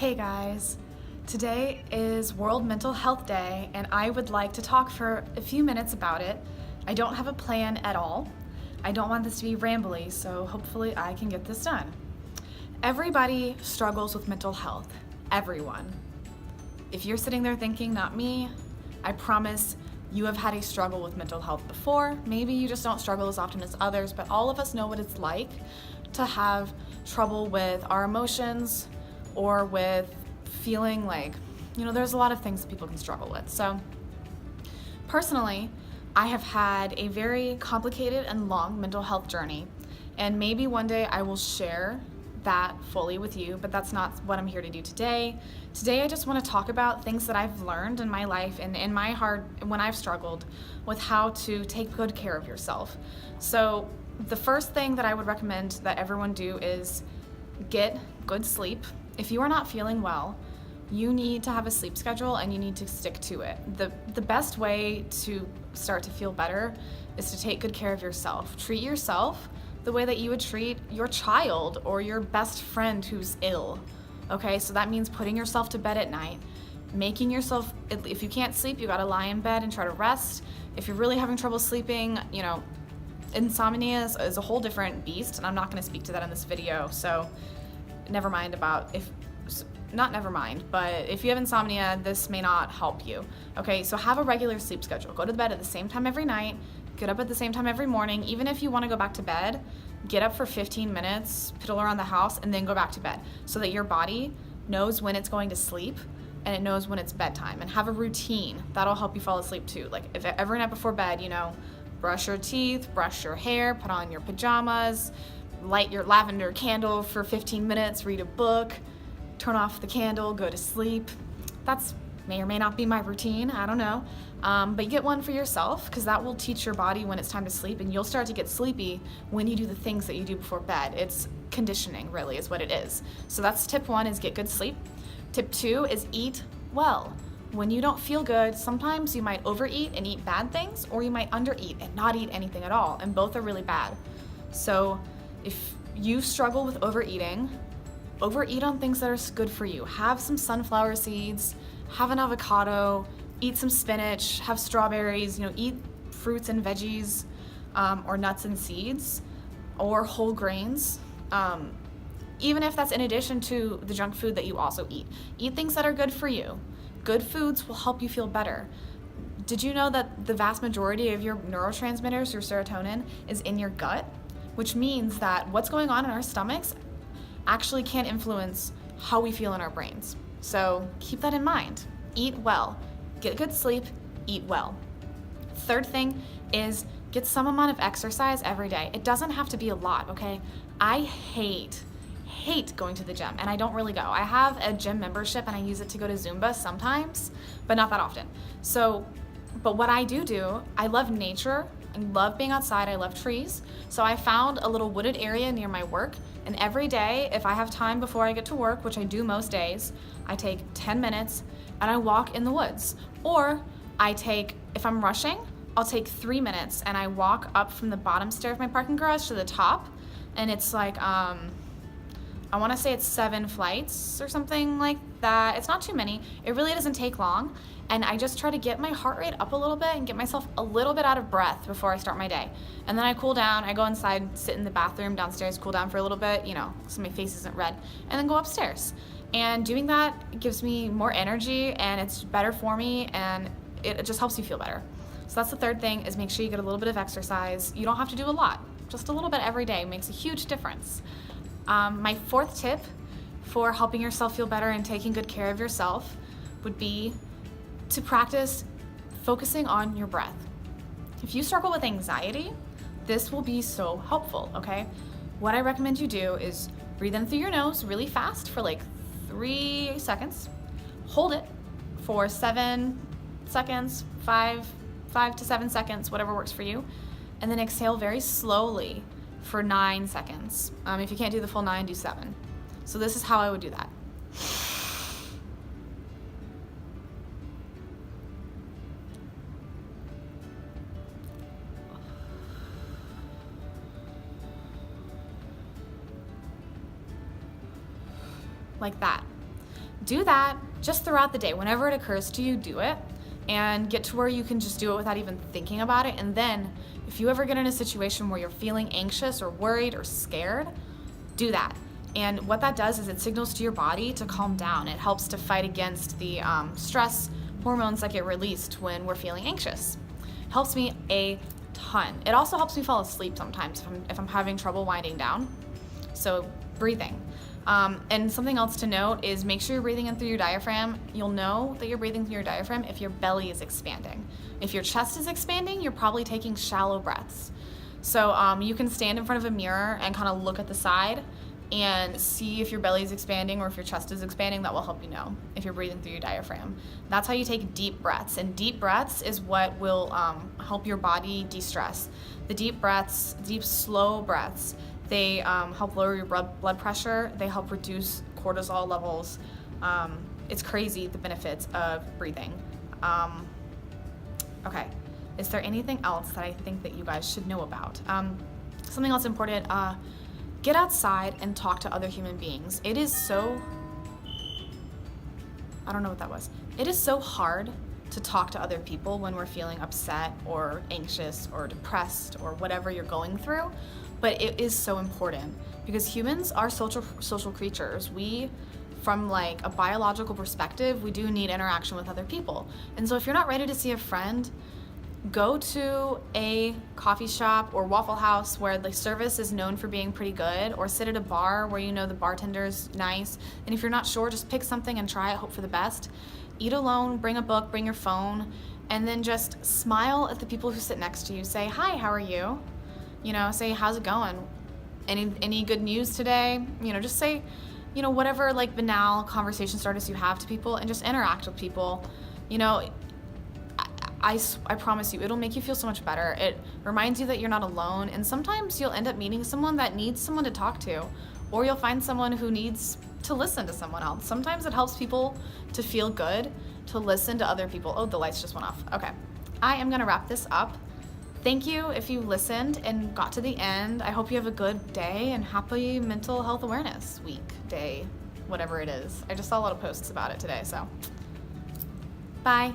Hey guys, today is World Mental Health Day and I would like to talk for a few minutes about it. I don't have a plan at all. I don't want this to be rambly, so hopefully I can get this done. Everybody struggles with mental health. Everyone. If you're sitting there thinking, not me, I promise you have had a struggle with mental health before. Maybe you just don't struggle as often as others, but all of us know what it's like to have trouble with our emotions or with feeling like, there's a lot of things that people can struggle with. So personally, I have had a very complicated and long mental health journey, and maybe one day I will share that fully with you, but that's not what I'm here to do today. Today I just want to talk about things that I've learned in my life and in my heart when I've struggled with how to take good care of yourself. So the first thing that I would recommend that everyone do is get good sleep. If you are not feeling well, you need to have a sleep schedule and you need to stick to it. The best way to start to feel better is to take good care of yourself. Treat yourself the way that you would treat your child or your best friend who's ill. Okay, so that means putting yourself to bed at night, making yourself, if you can't sleep, you gotta lie in bed and try to rest. If you're really having trouble sleeping, insomnia is a whole different beast, and I'm not gonna speak to that in this video, so never mind but if you have insomnia, this may not help you. Okay, so have a regular sleep schedule. Go to bed at the same time every night, get up at the same time every morning. Even if you want to go back to bed, get up for 15 minutes, piddle around the house, and then go back to bed so that your body knows when it's going to sleep and it knows when it's bedtime. And have a routine. That'll help you fall asleep too. Like if every night before bed, brush your teeth, brush your hair, put on your pajamas, light your lavender candle for 15 minutes, read a book, turn off the candle, go to sleep. That's may or may not be my routine, I don't know. But get one for yourself, because that will teach your body when it's time to sleep, and you'll start to get sleepy when you do the things that you do before bed. It's conditioning, really, is what it is. So that's tip 1, is get good sleep. Tip 2 is eat well. When you don't feel good, sometimes you might overeat and eat bad things, or you might undereat and not eat anything at all, and both are really bad. So if you struggle with overeating, overeat on things that are good for you. Have some sunflower seeds, have an avocado, eat some spinach, have strawberries, eat fruits and veggies, or nuts and seeds, or whole grains. Even if that's in addition to the junk food that you also eat. Eat things that are good for you. Good foods will help you feel better. Did you know that the vast majority of your neurotransmitters, your serotonin, is in your gut? Which means that what's going on in our stomachs actually can influence how we feel in our brains. So keep that in mind. Eat well, get good sleep, eat well. Third thing is get some amount of exercise every day. It doesn't have to be a lot, okay? I hate going to the gym, and I don't really go. I have a gym membership and I use it to go to Zumba sometimes, but not that often. But what I do, I love nature. I love being outside, I love trees. So I found a little wooded area near my work, and every day, if I have time before I get to work, which I do most days, I take 10 minutes and I walk in the woods. Or if I'm rushing, I'll take 3 minutes and I walk up from the bottom stair of my parking garage to the top, and it's like, I wanna say it's 7 flights or something like that. It's not too many. It really doesn't take long. And I just try to get my heart rate up a little bit and get myself a little bit out of breath before I start my day. And then I cool down, I go inside, sit in the bathroom downstairs, cool down for a little bit, so my face isn't red, and then go upstairs. And doing that gives me more energy, and it's better for me, and it just helps you feel better. So that's the third thing, is make sure you get a little bit of exercise. You don't have to do a lot. Just a little bit every day makes a huge difference. My fourth tip for helping yourself feel better and taking good care of yourself would be to practice focusing on your breath. If you struggle with anxiety, this will be so helpful, okay? What I recommend you do is breathe in through your nose really fast for like 3 seconds, hold it for 7 seconds, 5 to 7 seconds, whatever works for you, and then exhale very slowly for 9 seconds. If you can't do the full 9, do 7. So this is how I would do that. like that. Do that just throughout the day. Whenever it occurs to you, do it, and get to where you can just do it without even thinking about it. And then if you ever get in a situation where you're feeling anxious or worried or scared, do that. And what that does is it signals to your body to calm down. It helps to fight against the stress hormones that get released when we're feeling anxious. Helps me a ton. It also helps me fall asleep sometimes if I'm having trouble winding down. So breathing. And something else to note is make sure you're breathing in through your diaphragm. You'll know that you're breathing through your diaphragm if your belly is expanding. If your chest is expanding, you're probably taking shallow breaths. So you can stand in front of a mirror and kind of look at the side and see if your belly is expanding or if your chest is expanding. That will help you know if you're breathing through your diaphragm. That's how you take deep breaths, and deep breaths is what will help your body de-stress. The deep breaths, deep slow breaths, they help lower your blood pressure. They help reduce cortisol levels. It's crazy the benefits of breathing. Okay, is there anything else that I think that you guys should know about? Something else important, get outside and talk to other human beings. It is so, I don't know what that was. It is so hard to talk to other people when we're feeling upset or anxious or depressed or whatever you're going through, but it is so important because humans are social creatures. We, from like a biological perspective, we do need interaction with other people. And so if you're not ready to see a friend, go to a coffee shop or Waffle House where the service is known for being pretty good, or sit at a bar where you know the bartender's nice. And if you're not sure, just pick something and try it, hope for the best. Eat alone, bring a book, bring your phone, and then just smile at the people who sit next to you. Say, hi, how are you? You know, say, how's it going? Any good news today? You know, just say, you know, whatever like banal conversation starters you have to people, and just interact with people. You know, I promise you, it'll make you feel so much better. It reminds you that you're not alone, and sometimes you'll end up meeting someone that needs someone to talk to, or you'll find someone who needs to listen to someone else. Sometimes it helps people to feel good, to listen to other people. Oh, the lights just went off. Okay, I am gonna wrap this up. Thank you if you listened and got to the end. I hope you have a good day and happy Mental Health Awareness Week, day, whatever it is. I just saw a lot of posts about it today, so bye.